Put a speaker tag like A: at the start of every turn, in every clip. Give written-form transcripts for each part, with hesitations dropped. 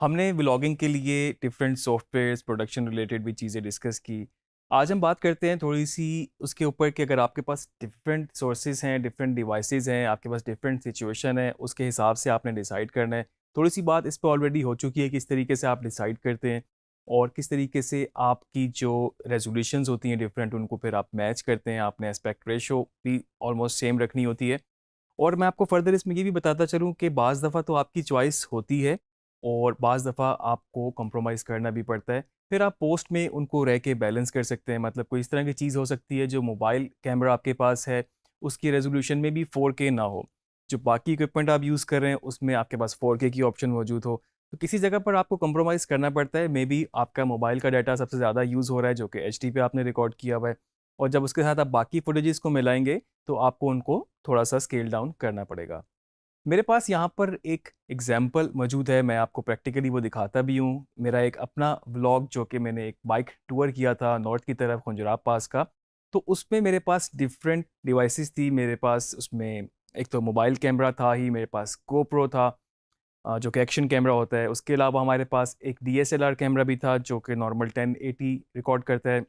A: हमने व्लॉगिंग के लिए डिफरेंट सॉफ्टवेयर्स, प्रोडक्शन रिलेटेड भी चीज़ें डिस्कस की। आज हम बात करते हैं थोड़ी-सी उसके ऊपर कि अगर आपके पास डिफरेंट सोर्सेज़ हैं, डिफरेंट डिवाइसेज़ हैं, आपके पास डिफरेंट सिचुएशन है, उसके हिसाब से आपने डिसाइड करना है। थोड़ी-सी बात इस पे ऑलरेडी हो चुकी है, किस तरीके से आप डिसाइड करते हैं और किस तरीके से आपकी जो रेज़ोल्यूशंस होती हैं डिफरेंट, उनको फिर आप मैच करते हैं। आपने एस्पेक्ट रेशियो भी ऑलमोस्ट सेम रखनी होती है। और मैं आपको फर्दर इसमें ये भी बताता चलूँ कि बाज़ दफ़ा तो आपकी चॉइस होती है और बाज़ दफ़ा आपको कॉम्प्रोमाइज़ करना भी पड़ता है। फिर आप पोस्ट में उनको रह के बैलेंस कर सकते हैं। मतलब कोई इस तरह की चीज़ हो सकती है जो मोबाइल कैमरा आपके पास है, उसकी रेज़ोल्यूशन में भी 4K ना हो। जो बाकी इक्विपमेंट आप यूज़ कर रहे हैं, उसमें आपके पास 4K की ऑप्शन मौजूद हो। तो किसी जगह पर आपको कॉम्प्रोमाइज़ करना पड़ता है। मेबी आपका मोबाइल का डाटा सबसे ज़्यादा यूज़ हो रहा है, जो कि एचडी पे आपने रिकॉर्ड किया हुआ है। और जब उसके साथ आप बाकी फुटेजेस को मिलाएँगे, तो आपको उनको थोड़ा-सा स्केल डाउन करना पड़ेगा। मेरे पास यहाँ पर एक एग्ज़ाम्पल मौजूद है, मैं आपको प्रैक्टिकली वो दिखाता भी हूँ। मेरा एक अपना व्लॉग जो कि मैंने एक बाइक टूर किया था नॉर्थ की तरफ खुंजराब पास का, तो उसमें मेरे पास डिफरेंट डिवाइसेज़ थी। मेरे पास उसमें एक तो मोबाइल कैमरा था ही, मेरे पास गोप्रो था जो कि एक्शन कैमरा होता है। उसके अलावा हमारे पास एक डीएसएलआर कैमरा भी था जो कि नॉर्मल 1080 रिकॉर्ड करता है।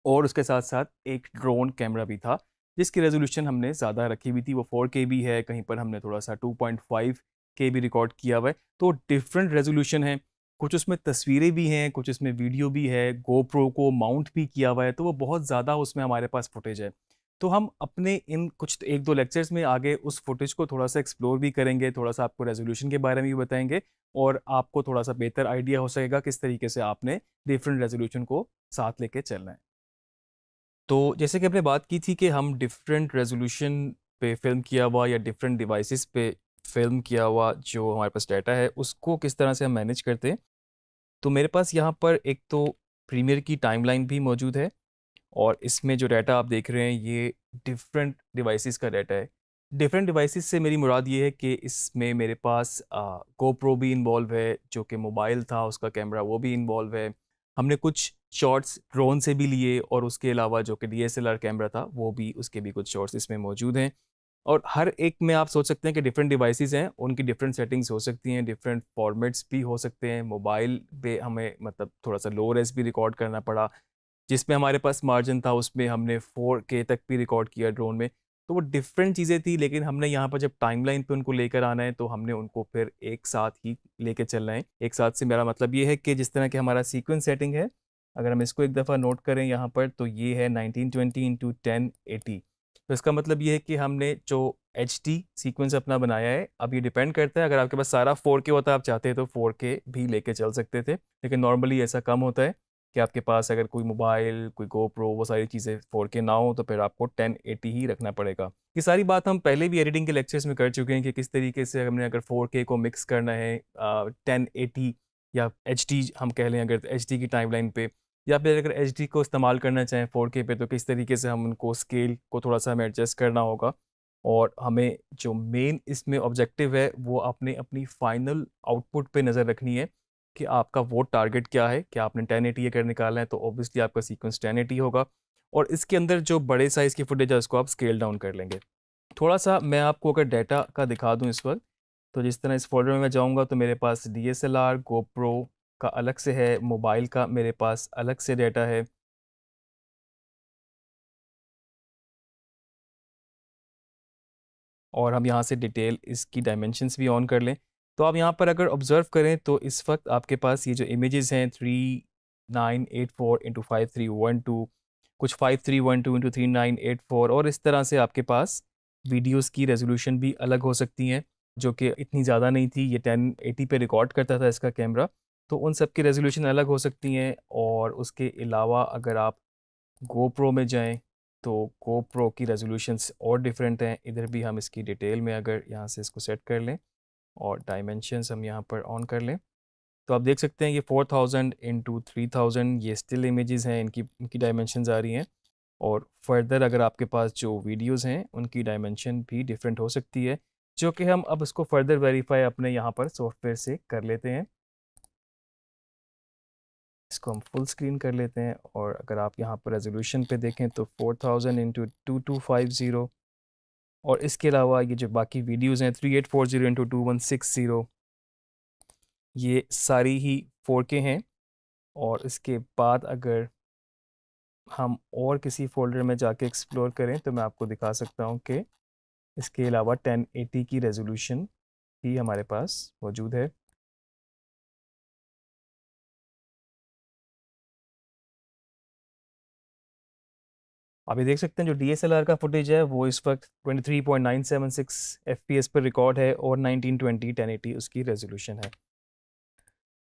A: और उसके साथ-साथ एक ड्रोन कैमरा भी था, जिसकी रेज़ोल्यूशन हमने ज़्यादा रखी हुई थी, वो 4K भी है, कहीं पर हमने थोड़ा-सा 2.5K भी रिकॉर्ड किया हुआ है। तो डिफरेंट रेज़ोल्यूशन है, कुछ उसमें तस्वीरें भी हैं, कुछ उसमें वीडियो भी है, गोप्रो को माउंट भी किया हुआ है, तो वो बहुत ज़्यादा उसमें हमारे पास फुटेज है। तो हम अपने इन कुछ 1-2 लेक्चर्स में आगे उस फुटेज को थोड़ा-सा एक्सप्लोर भी करेंगे, थोड़ा-सा आपको रेज़ोल्यूशन के बारे में भी बताएँगे और आपको थोड़ा-सा बेहतर आइडिया हो सकेगा किस तरीके से आपने डिफरेंट रेज़ोल्यूशन को साथ लेके चलना है। तो जैसे कि आपने बात की थी कि हम डिफरेंट रेज़ोल्यूशन पे फ़िल्म किया हुआ या डिफरेंट डिवाइसेज़ पे फ़िल्म किया हुआ जो हमारे पास डाटा है, उसको किस तरह से हम मैनेज करते हैं। तो मेरे पास यहाँ पर एक तो प्रीमियर की टाइमलाइन भी मौजूद है और इसमें जो डाटा आप देख रहे हैं, ये डिफरेंट डिवाइसेज़ का डाटा है। डिफरेंट डिवाइसेज़ से मेरी मुराद ये है कि इसमें मेरे पास गोप्रो भी इन्वॉल्व है, जो कि मोबाइल था, उसका कैमरा वो भी इन्वॉल्व है। हमने कुछ शॉट्स ड्रोन से भी लिए और उसके अलावा जो कि डीएसएलआर कैमरा था, वो भी उसके भी कुछ शॉट्स इसमें मौजूद हैं। और हर एक में आप सोच सकते हैं कि डिफरेंट डिवाइसेज़ हैं, उनकी डिफरेंट सेटिंग्स हो सकती हैं, डिफरेंट फॉर्मेट्स भी हो सकते हैं। मोबाइल पे हमें मतलब थोड़ा-सा लो रेज़ भी रिकॉर्ड करना पड़ा। जिसमें हमारे पास मार्जिन था उसमें हमने 4K तक भी रिकॉर्ड किया ड्रोन में। तो वो डिफरेंट चीज़ें थी लेकिन हमने यहाँ पर जब टाइमलाइन पे उनको लेकर आना है तो हमने उनको फिर एक साथ ही लेके चलना है। एक साथ से मेरा मतलब ये है कि जिस तरह की हमारा सीक्वेंस सेटिंग है, अगर हम इसको एक दफ़ा नोट करें यहाँ पर तो ये है 1920 इंटू 1080। तो इसका मतलब ये है कि हमने जो एचडी सीक्वेंस अपना बनाया है, अब ये डिपेंड करता है अगर आपके पास सारा 4K होता आप चाहते तो 4K भी लेके चल सकते थे। लेकिन नॉर्मली ऐसा कम होता है। कि आपके पास अगर कोई मोबाइल, कोई गोप्रो वो सारी चीज़ें 4K ना हो तो फिर आपको 1080 ही रखना पड़ेगा। ये सारी बात हम पहले भी एडिटिंग के लेक्चर्स में कर चुके हैं कि किस तरीके से हमने अगर 4K को मिक्स करना है 1080 या एचडी हम कह लें अगर एचडी की टाइमलाइन पे या फिर अगर एचडी को इस्तेमाल करना चाहें 4K पे तो किस तरीके से हम उनको स्केल को थोड़ा-सा हमें एडजस्ट करना होगा। और हमें जो मेन इसमें ऑब्जेक्टिव है वो आपने अपनी फाइनल आउटपुट पे नज़र रखनी है कि आपका वो टारगेट क्या है, क्या आपने 1080 अगर निकालना है तो ऑब्वियसली आपका सीक्वेंस 1080 होगा और इसके अंदर जो बड़े साइज़ की फुटेज है उसको आप स्केल डाउन कर लेंगे। थोड़ा-सा मैं आपको अगर डाटा का दिखा दूँ इस वक़्त, तो जिस तरह इस फ़ोल्डर में मैं जाऊँगा तो मेरे पास डीएसएलआर, गोप्रो का अलग से है, मोबाइल का मेरे पास अलग से डाटा है। और हम यहाँ से डिटेल इसकी डायमेंशंस भी ऑन कर लें। तो आप यहाँ पर अगर ऑब्ज़र्व करें तो इस वक़्त आपके पास ये जो इमेजेस हैं 3984 इंटू 5312 कुछ 5312 इंटू 3984 और इस तरह से आपके पास वीडियोज़ की रेज़ोल्यूशन भी अलग हो सकती हैं, जो कि इतनी ज़्यादा नहीं थी। ये 1080 पे रिकॉर्ड करता था इसका कैमरा, तो उन सब की रेज़ोल्यूशन अलग हो सकती हैं और उसके अलावा अगर आप गोप्रो में जाएँ, तो गोप्रो की रेज़ोल्यूशंस और डिफरेंट हैं। इधर भी हम इसकी डिटेल में अगर यहाँ से इसको सेट कर लें और डायमेंशंस हम यहाँ पर ऑन कर लें, तो आप देख सकते हैं ये 4000 इंटू 3000 ये स्टिल इमेजेस हैं, इनकी इनकी डायमेंशंस आ रही हैं और फर्दर अगर आपके पास जो वीडियोज़ हैं, उनकी डायमेंशन भी डिफरेंट हो सकती है, जो कि हम अब इसको फर्दर वेरीफ़ाई अपने यहाँ पर सॉफ्टवेयर से कर लेते हैं। इसको हम फुल स्क्रीन कर लेते हैं और अगर आप यहाँ पर रेज़ोल्यूशन पे देखें तो 4000 इंटू 2250 और इसके अलावा ये जो बाकी वीडियोज़ हैं 3840 इंटू 2160 ये सारी ही 4K हैं। और इसके बाद अगर हम और किसी फ़ोल्डर में जाके एक्सप्लोर करें तो मैं आपको दिखा सकता हूँ कि इसके अलावा 1080 की रेज़ोल्यूशन भी हमारे पास मौजूद है। आप ये देख सकते हैं जो DSLR का फुटेज है वो इस वक्त 23.976 FPS पर रिकॉर्ड है और 1920 1080 उसकी रेजोल्यूशन है।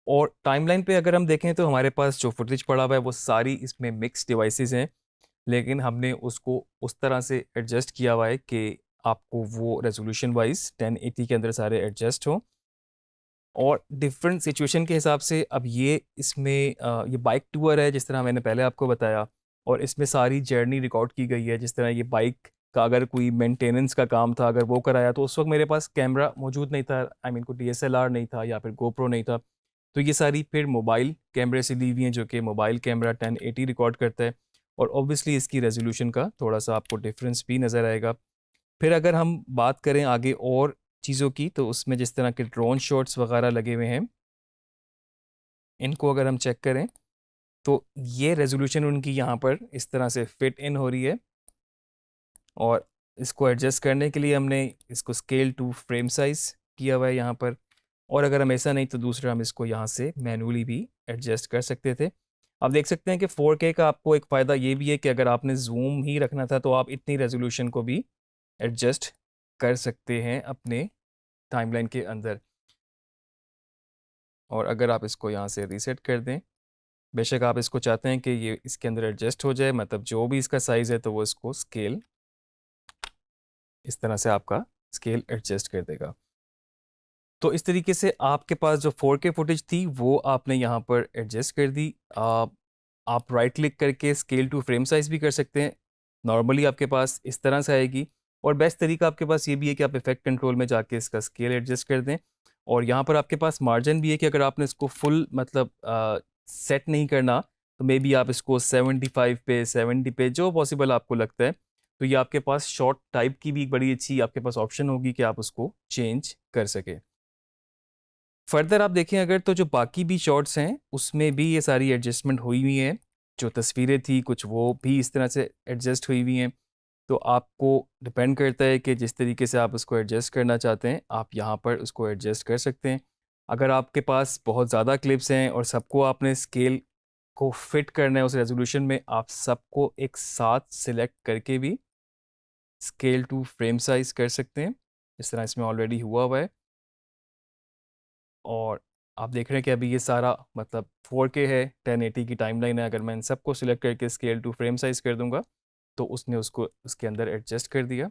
A: और टाइमलाइन पे अगर हम देखें तो हमारे पास जो फुटेज पड़ा हुआ है वो सारी इसमें मिक्स डिवाइसेस हैं, लेकिन हमने उसको उस तरह से एडजस्ट किया हुआ है कि आपको वो रेजोल्यूशन वाइज 1080 के अंदर सारे एडजस्ट हों। और डिफरेंट सिचुएशन के हिसाब से अब ये इसमें ये बाइक टूर है जिस तरह मैंने पहले आपको बताया, और इसमें सारी जर्नी रिकॉर्ड की गई है। जिस तरह ये बाइक का अगर कोई मेंटेनेंस का काम था, अगर वो कराया, तो उस वक्त मेरे पास कैमरा मौजूद नहीं था, आई मीन कोई DSLR नहीं था या फिर GoPro नहीं था, तो ये सारी फिर मोबाइल कैमरे से ली हुई हैं, जो कि मोबाइल कैमरा 1080 रिकॉर्ड करता है। और ऑब्वियसली इसकी रेजोल्यूशन का थोड़ा सा आपको डिफरेंस भी नज़र आएगा। फिर अगर हम बात करें आगे और चीज़ों की, तो उसमें जिस तरह के ड्रोन शॉट्स वगैरह लगे हुए हैं, इनको अगर हम चेक करें तो ये रेजोल्यूशन उनकी यहाँ पर इस तरह से फिट इन हो रही है। और इसको एडजस्ट करने के लिए हमने इसको स्केल टू फ्रेम साइज किया हुआ है यहाँ पर। और अगर हम ऐसा नहीं तो दूसरा हम इसको यहाँ से मैनुअली भी एडजस्ट कर सकते थे। आप देख सकते हैं कि 4K का आपको एक फ़ायदा ये भी है कि अगर आपने जूम ही रखना था तो आप इतनी रेजोल्यूशन को भी एडजस्ट कर सकते हैं अपने टाइमलाइन के अंदर। और अगर आप इसको यहाँ से रीसेट कर दें, बेशक आप इसको चाहते हैं कि ये इसके अंदर एडजस्ट हो जाए, मतलब जो भी इसका साइज़ है तो वो इसको स्केल इस तरह से आपका स्केल एडजस्ट कर देगा। तो इस तरीके से आपके पास जो 4K फुटेज थी वो आपने यहाँ पर एडजस्ट कर दी। आप राइट क्लिक करके स्केल टू फ्रेम साइज़ भी कर सकते हैं। नॉर्मली आपके पास इस तरह से आएगी। और बेस्ट तरीका आपके पास ये भी है कि आप इफेक्ट कंट्रोल में जाके इसका स्केल एडजस्ट कर दें। और यहाँ पर आपके पास मार्जिन भी है कि अगर आपने इसको फुल मतलब सेट नहीं करना, तो मे बी आप इसको 75 पे 70 पे जो पॉसिबल आपको लगता है, तो ये आपके पास शॉर्ट टाइप की भी बड़ी अच्छी आपके पास ऑप्शन होगी कि आप उसको चेंज कर सकें। फर्दर आप देखें अगर तो जो बाकी भी शॉट्स हैं उसमें भी ये सारी एडजस्टमेंट हुई हुई हैं। जो तस्वीरें थी कुछ वो भी इस तरह से एडजस्ट हुई हुई हैं। तो आपको डिपेंड करता है कि जिस तरीके से आप उसको एडजस्ट करना चाहते हैं आप यहाँ पर उसको एडजस्ट कर सकते हैं। अगर आपके पास बहुत ज़्यादा क्लिप्स हैं और सबको आपने स्केल को फिट करना है उस रेजोल्यूशन में, आप सबको एक साथ सिलेक्ट करके भी स्केल टू फ्रेम साइज कर सकते हैं। इस तरह इसमें ऑलरेडी हुआ हुआ है। और आप देख रहे हैं कि अभी ये सारा मतलब 4K है, 1080 की टाइमलाइन है। अगर मैं इन सबको सिलेक्ट करके स्केल टू फ्रेम साइज कर दूंगा तो उसने उसको उसके अंदर एडजस्ट कर दिया।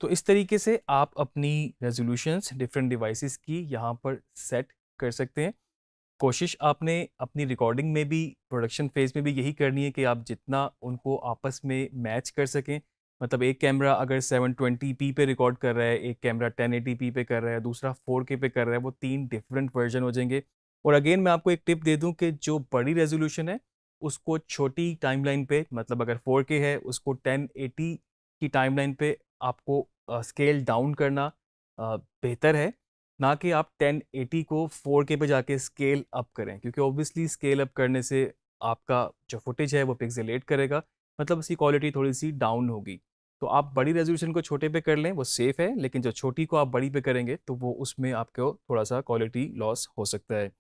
A: तो इस तरीके से आप अपनी रेजोल्यूशंस डिफरेंट डिवाइसेस की यहाँ पर सेट कर सकते हैं। कोशिश आपने अपनी रिकॉर्डिंग में भी, प्रोडक्शन फेज़ में भी यही करनी है कि आप जितना उनको आपस में मैच कर सकें। मतलब एक कैमरा अगर 720p पे रिकॉर्ड कर रहा है, एक कैमरा 1080p पे कर रहा है, दूसरा 4K पे कर रहा है, वो 3 डिफरेंट वर्जन हो जाएंगे। और अगेन मैं आपको एक टिप दे दूं कि जो बड़ी रेजोल्यूशन है उसको छोटी टाइमलाइन पे, मतलब अगर 4K है उसको 1080 की टाइमलाइन पे आपको स्केल डाउन करना बेहतर है, ना कि आप 1080 को 4K पे जाके स्केल अप करें, क्योंकि ऑब्वियसली स्केल अप करने से आपका जो फुटेज है वो पिक्सेलेट करेगा, मतलब उसकी क्वालिटी थोड़ी सी डाउन होगी। तो आप बड़ी रेजोल्यूशन को छोटे पे कर लें, वो सेफ है, लेकिन जो छोटी को आप बड़ी पे करेंगे तो वो उसमें आपको थोड़ा सा क्वालिटी लॉस हो सकता है।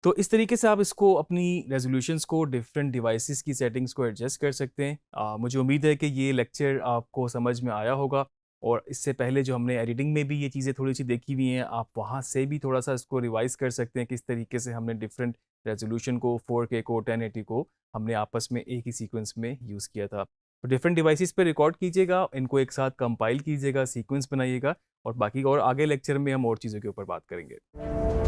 A: तो इस तरीके से आप इसको अपनी रेजोल्यूशंस को डिफरेंट डिवाइसेस की सेटिंग्स को एडजस्ट कर सकते हैं। मुझे उम्मीद है कि ये लेक्चर आपको समझ में आया होगा। और इससे पहले जो हमने एडिटिंग में भी ये चीज़ें थोड़ी सी देखी हुई हैं, आप वहाँ से भी थोड़ा सा इसको रिवाइज कर सकते हैं किस तरीके से हमने डिफरेंट रेजोल्यूशन को, 4K को, 1080 को हमने आपस में एक ही सीक्वेंस में यूज़ किया था। तो डिफरेंट डिवाइसेस पे रिकॉर्ड कीजिएगा, इनको एक साथ कंपाइल कीजिएगा, सीक्वेंस बनाइएगा, और बाकी और आगे लेक्चर में हम और चीज़ों के ऊपर बात करेंगे।